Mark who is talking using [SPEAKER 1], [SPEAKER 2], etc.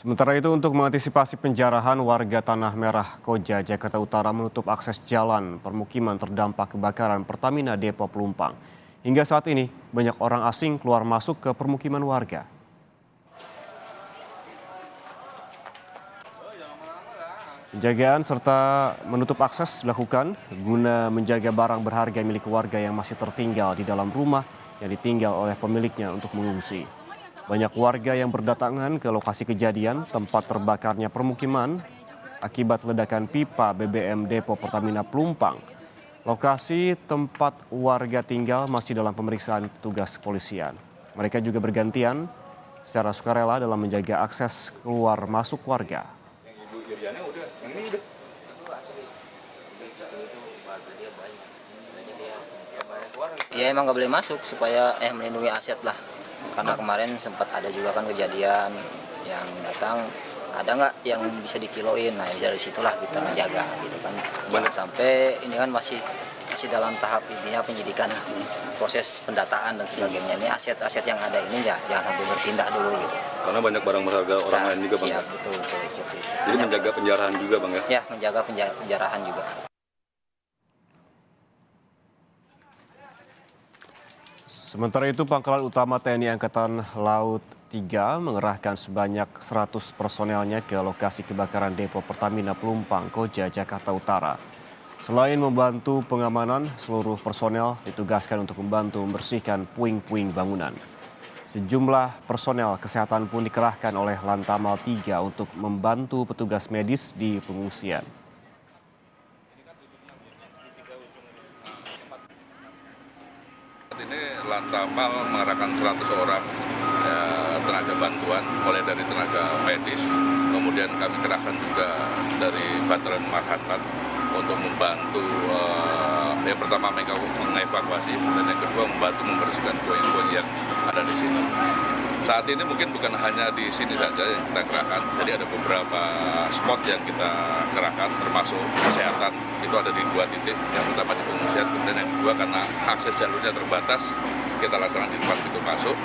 [SPEAKER 1] Sementara itu untuk mengantisipasi penjarahan, warga Tanah Merah Koja, Jakarta Utara menutup akses jalan permukiman terdampak kebakaran Pertamina Depo Pelumpang. Hingga saat ini, banyak orang asing keluar masuk ke permukiman warga. Penjagaan serta menutup akses dilakukan guna menjaga barang berharga milik warga yang masih tertinggal di dalam rumah yang ditinggal oleh pemiliknya untuk mengungsi. Banyak warga yang berdatangan ke lokasi kejadian tempat terbakarnya permukiman akibat ledakan pipa BBM Depo Pertamina Pelumpang. Lokasi tempat warga tinggal masih dalam pemeriksaan petugas kepolisian. Mereka juga bergantian secara sukarela dalam menjaga akses keluar masuk warga.
[SPEAKER 2] Ya emang nggak boleh masuk supaya melindungi aset lah. Karena kemarin sempat ada juga kan kejadian yang datang, ada nggak yang bisa dikiloin. Nah dari situlah kita menjaga gitu kan. Jangan sampai ini kan masih dalam tahap intinya penyidikan, proses pendataan dan sebagainya. Ini aset-aset yang ada ini ya jangan sampai bertindak dulu gitu.
[SPEAKER 3] Karena banyak barang berharga orang lain juga bang.
[SPEAKER 2] Iya betul seperti itu.
[SPEAKER 3] Jadi menjaga penjarahan juga bang ya?
[SPEAKER 2] Ya menjaga penjarahan juga.
[SPEAKER 1] Sementara itu, Pangkalan Utama TNI Angkatan Laut 3 mengerahkan sebanyak 100 personelnya ke lokasi kebakaran Depo Pertamina Pelumpang, Koja, Jakarta Utara. Selain membantu pengamanan, seluruh personel ditugaskan untuk membantu membersihkan puing-puing bangunan. Sejumlah personel kesehatan pun dikerahkan oleh Lantamal 3 untuk membantu petugas medis di pengungsian.
[SPEAKER 3] Ini Lantamal mengerahkan 100 orang tenaga bantuan, mulai dari tenaga medis, kemudian kami kerahkan juga dari Batalion Marhanat untuk membantu yang pertama mengevakuasi dan yang kedua membantu membersihkan puing-puing yang ada di sini. Saat ini mungkin bukan hanya di sini saja yang kita kerahkan, jadi ada beberapa spot yang kita kerahkan, termasuk kesehatan, itu ada di 2 titik. Yang pertama di pengungsian, kemudian yang kedua karena akses jalurnya terbatas, kita laksanakan di depan pintu masuk.